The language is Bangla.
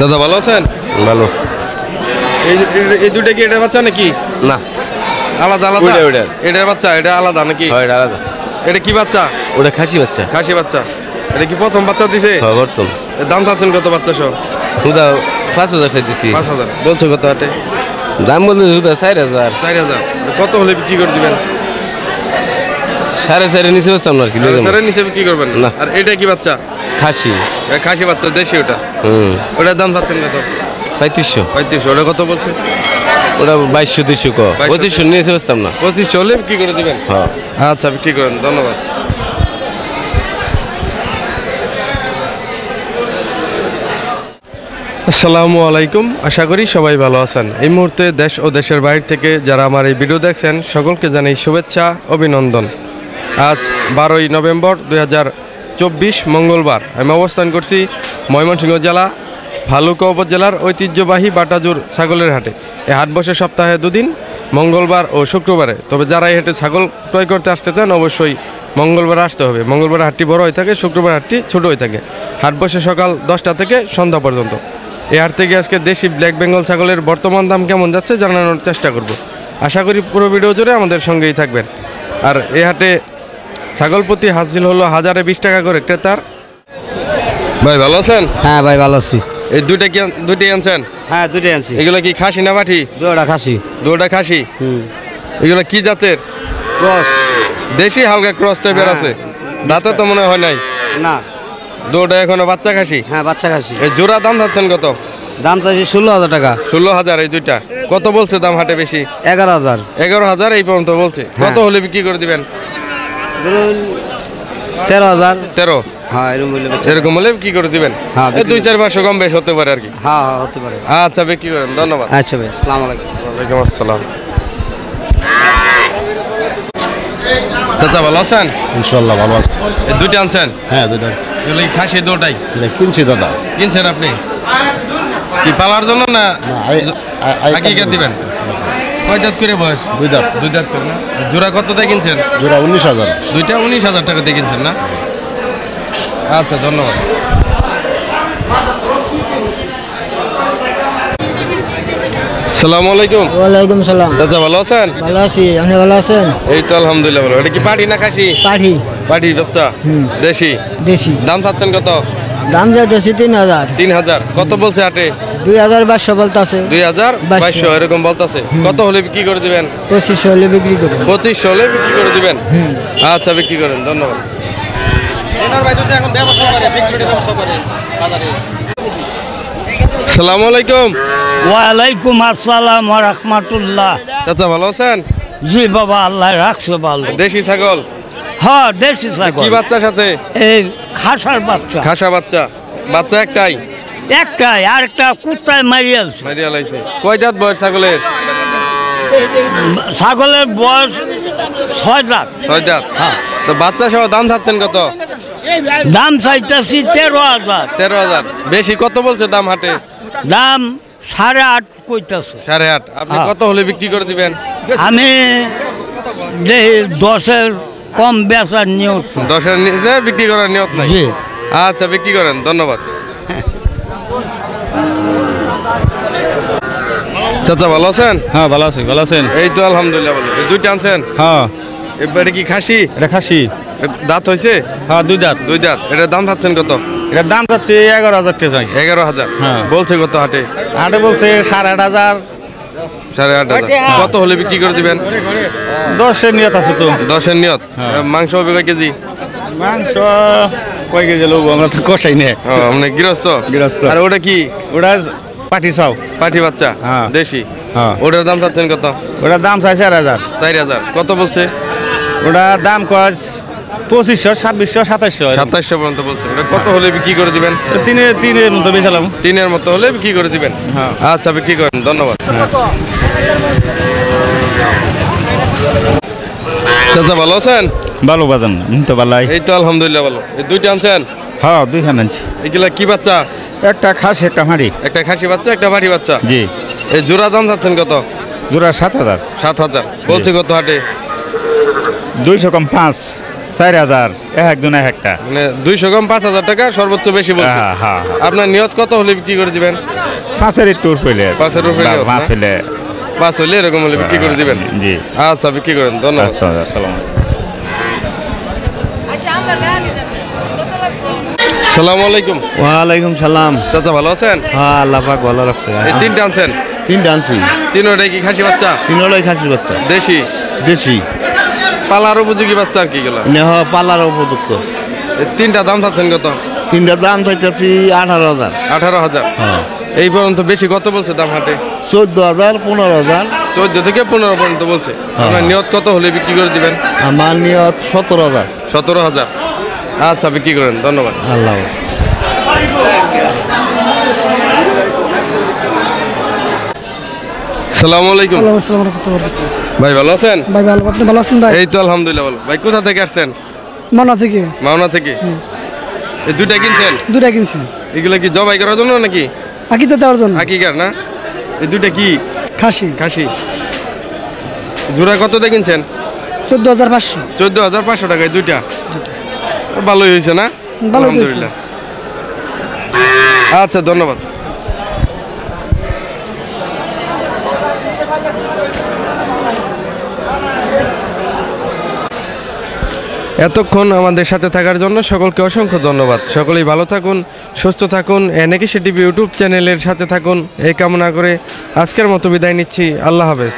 দাদা ভালো আছেন? ভালো। এই দুইটা কি এটা বাচ্চা নাকি? না, আলাদা আলাদা। ওইটা এটার বাচ্চা, এটা আলাদা নাকি? হয় এটা আলাদা। এটা কি বাচ্চা? ওটা খাসি বাচ্চা। খাসি বাচ্চা। এটা কি প্রথম বাচ্চা দিছে? হ্যাঁ, বর্তমান। এর দাম চাচ্ছেন কত বাচ্চা সহ? হুদা 5,000 চাইতেছি। 5,000 বলছো কত হাটে? দাম বলতে হুদা 4,000। 4,000 কত হলে বিক্রি করে দিবেন? 4.5 নিচে বেচতাম না আর কি। স্যারের নিচে বিক্রি করবেন না। আর এটা কি বাচ্চা? খাসি। খাসি বাচ্চা, দেশি ওটা। ওটার দাম চাচ্ছেন কত? 3500। 3500। ওটা কত বলছে? ওটা 2200 ক 2500 নিচে বেচতাম না। 2500 হলে বিক্রি করে দিবেন? হ্যাঁ। আচ্ছা, বিক্রি করেন, ধন্যবাদ। আসসালামু আলাইকুম, আশা করি সবাই ভালো আছেন। এই মুহূর্তে দেশ ও দেশের বাইরে থেকে যারা আমার এই ভিডিও দেখছেন সকলকে জানাই শুভেচ্ছা, অভিনন্দন। আজ 12ই নভেম্বর 2024 মঙ্গলবার। আমি অবস্থান করছি ময়মনসিংহ জেলা ভালুকা উপজেলার ঐতিহ্যবাহী বাটাজুর ছাগলের হাটে। এই হাট বসে সপ্তাহে 2 দিন, মঙ্গলবার ও শুক্রবারে। তবে যারা এই হাটে ছাগল ক্রয় করতে আসতে চান অবশ্যই মঙ্গলবার আসতে হবে। মঙ্গলবার হাটটি বড় হয়ে থাকে, শুক্রবার হাটটি ছোট হয়ে থাকে। হাট বসে সকাল 10টা থেকে সন্ধ্যা পর্যন্ত। এই হাট থেকে আজকে দেশি ব্ল্যাক বেঙ্গল ছাগলের বর্তমান দাম কেমন যাচ্ছে জানানোর চেষ্টা করব। আশা করি পুরো ভিডিও জুড়ে আমাদের সঙ্গেই থাকবেন। আর এই হাটে ছাগল প্রতি হাসিল হলো 1020 টাকা করে ক্রেতার। ভাই ভালো আছেন? হ্যাঁ ভাই, ভালো আছি। এই দুইটাই আনছেন? হ্যাঁ, দুটোই আনছি। এগুলো কি খাসি না পাঠি? দুটোটা খাসি। দুটোটা খাসি। এগুলো কি জাতের? ক্রস। দেশি হালকা ক্রস টাইপের আছে। দাঁতে তো মনে হয় নাই না। দুটোটা এখনো বাচ্চা খাসি? হ্যাঁ, বাচ্চা খাসি। এই জোড়া দাম চাচ্ছেন কত? দাম চাইছি 16,000 টাকা। 16,000 এই দুইটা। কত বলছে দাম হাটে বেশি? 11,000। 11,000 এই পর্যন্ত বলছে। কত হলে বিক্রি করে দিবেন? ধরুন 13,000। 13? হ্যাঁ, এরকম বললে এরকম হলে বিক্রি করে দিবেন? হ্যাঁ, 2-4-500 কম বেশ হতে পারে আর কি। হ্যাঁ হ্যাঁ, হতে পারে। আচ্ছা, বিক্রি করেন, ধন্যবাদ। আচ্ছা ভাই, আসসালামু আলাইকুম। ওয়ালাইকুম আসসালাম। চাচা ভালো আছেন? ইনশাল্লাহ ভালো আছে। এই দুইটা আনছেন? হ্যাঁ, দুটো এগুলো কি খাসি দুটাই? কিনছি দাদা। কিনছেন আপনি কি পালার জন্য না আকিকা দিবেন? কয় দাঁত করে বয়স? 2 দাঁত। 2 দাঁত করে না? জোড়া কত দিয়ে কিনছেন? জোড়া 19,000। দুইটা 19,000 টাকা দিয়ে কিনছেন না? আচ্ছা, ধন্যবাদ। আসসালামু আলাইকুম। ওয়ালাইকুম সালাম। চাচা ভালো আছেন? ভালো আছি, আপনি ভালো আছেন? এই তো আলহামদুলিল্লাহ ভালো। এটা কি পাঠি না খাসি? পাঠি। পাঠি বাচ্চা, দেশি। দেশি। দাম চাচ্ছেন কত? দাম যাইতেছি 3,000। 3,000 কত বলছে হাটে? 2,500 বলতেছে। 2,500 এরকম বলতেছে। কত হলে বিক্রি করে দিবেন? 2500 হলে বিক্রি করবো। 2500 হলে বিক্রি করে দিবেন? আচ্ছা, বিক্রি করেন, ধন্যবাদ। আসসালামু আলাইকুম। ওয়ালাইকুম আসসালাম ওয়া রাহমাতুল্লাহ। চাচা ভালো আছেন? জি বাবা, আল্লাহ রাখছে ভালো। দেশি ছাগল? হ্যাঁ, দেশি ছাগল। কি বাচ্চার সাথে? এই খাসার বাচ্চা। খাসা বাচ্চা। বাচ্চা একটাই? একটাই, আর একটা কুত্তায় মারিয়াছে। মারিয়া লাইছে। কয় দাঁত বয়স ছাগলের? ছাগলের বয়স 6 দাঁত। 6 দাঁত। হ্যাঁ। তো বাচ্চা সহ দাম চাচ্ছেন কত? দাম চাইতেছি 13,000। 13,000 বেশি। কত বলছে দাম হাটে? দাম 8.5 কইতাছে। 8.5। আপনি হ্যাঁ। কত হলে বিক্রি করে দিবেন? আমি 10-এর কম বেচার নিয়ত। 10-এর নিচে বিক্রি করার নিয়ত নাই? জি। আচ্ছা, বিক্রি করেন, ধন্যবাদ। চাচা ভালো আছেন? হ্যাঁ, ভালো আছি। ভালো আছেন? এই তো আলহামদুলিল্লাহ ভালো। এই দুইটা আনছেন? হ্যাঁ। এবারে কি খাসি? এটা খাসি। দাঁত হয়েছে? হ্যাঁ, 2 দাঁত। 2 দাঁত। এটার দাম চাচ্ছেন কত? এটার দাম চাচ্ছি 11,000 টাকা চাই। 11,000? হ্যাঁ। বলছে কত হাটে? আটে বলছে 8,500। 8,500 কত হলে বিক্রি করে দিবেন? 10-এর নিয়ত আছে তো। 10-এর নিয়ত। হ্যাঁ। মাংস হবে কয় কেজি? মাংস কয় কেজি লোক? আমরা তো কষাই নে। ও, মানে গৃহস্থ? গৃহস্থ। আর ওটা কি? ওটা পাটি চাও। পাঠি বাচ্চা? হ্যাঁ। দেশি? হ্যাঁ। ওটার দাম চাচ্ছেন কত? ওটার দাম চাই 4,000। 4,000 কত বলছে? ওটার দাম কয় 2500, 2600, 2700। 2700 পর্যন্ত বলছে। ওটা কত হলে বিক্রি করে দিবেন? তিনের মতো বেচালাম। 3-এর মতো হলে বিক্রি করে দিবেন? হ্যাঁ। আচ্ছা, বিক্রি করেন, ধন্যবাদ। চাচা ভালো আছেন? ভালো বাজান তো ভালাই। এই তো আলহামদুলিল্লাহ ভালো। এই দুইটা আনছেন? হ্যাঁ, 2খান আনছি। এগুলা কি বাচ্চা? একটা খাসি, একটা হাঁড়ি। একটা খাসি বাচ্চা, একটা পাঠি বাচ্চা। জি। এই জোড়া দাম চাচ্ছেন কত? জোড়া 7,000। 7,000 বলছে কত হাটে? 200 কম 5। 4,000 একজন এক একটা। মানে 200 কম 5,000 টাকা সর্বোচ্চ বেশি বলছে। হ্যাঁ হ্যাঁ আপনার নিয়ত কত হলে বিক্রি করে দিবেন? 5-এর একটু হইলে 5-এর উপরে নিয়ত, 5 না? হইলে 5 হলে এরকম হলে বিক্রি করে দিবেন। জি। আচ্ছা বিক্রি করেন, ধন্যবাদ। আচ্ছা আসসালামু আলাইকুম। সালামু আলাইকুম। ওয়ালাইকুম সালাম। চাচা ভালো আছেন? হ্যাঁ আল্লাহ পাক ভালো রাখছে। এই তিনটা আনছেন? তিনটা আনছি, তিনটাই কি খাসি বাচ্চা? তিনটাই খাসির বাচ্চা, দেশি? দেশি। পালার উপযোগী বাচ্চা আর কি গেল? নেহ পালার উপযুক্ত। এই তিনটা দাম চাচ্ছেন কত? তিনটার দাম চাইতেছি 18,000। 18,000। হ্যাঁ, এই পর্যন্ত বেশি কত বলছে দাম হাটে? 14,000, 15,000। 14 থেকে 15 পর্যন্ত বলছে। আপনার নিয়ত কত হলে বিক্রি করে দিবেন? আমার নিয়ত 17,000। 17,000। আচ্ছা বিক্রি করেন, ধন্যবাদ। আল্লাহ। সালামু আলাইকুম। ভাই ভালো আছেন? ভাই ভালো, আপনি ভালো আছেন ভাই? এই তো আলহামদুলিল্লাহ ভালো। ভাই কোথা থেকে আসছেন? মানা থেকে মাওনা থেকে। এই দুইটা কিনছেন? দুটা কিনছি, এগুলা কি জবাই করার জন্য নাকি? আকিতে দেওয়ার জন্য। আকিকার না? এই দুইটা কি খাসি খাসি? জোড়া কত দিয়ে কিনছেন? 14,500। 14,500 টাকায় দুইটা। ভালোই হয়েছে না? ভালোই হয়েছে। আলহামদুলিল্লাহ। আচ্ছা ধন্যবাদ। এতক্ষণ আমাদের সাথে থাকার জন্য সকলকে অসংখ্য ধন্যবাদ। সকলেই ভালো থাকুন, সুস্থ থাকুন, এনেকিশি টিভি ইউটিউব চ্যানেলের সাথে থাকুন এই কামনা করে আজকের মতো বিদায় নিচ্ছি। আল্লাহ হাফেজ।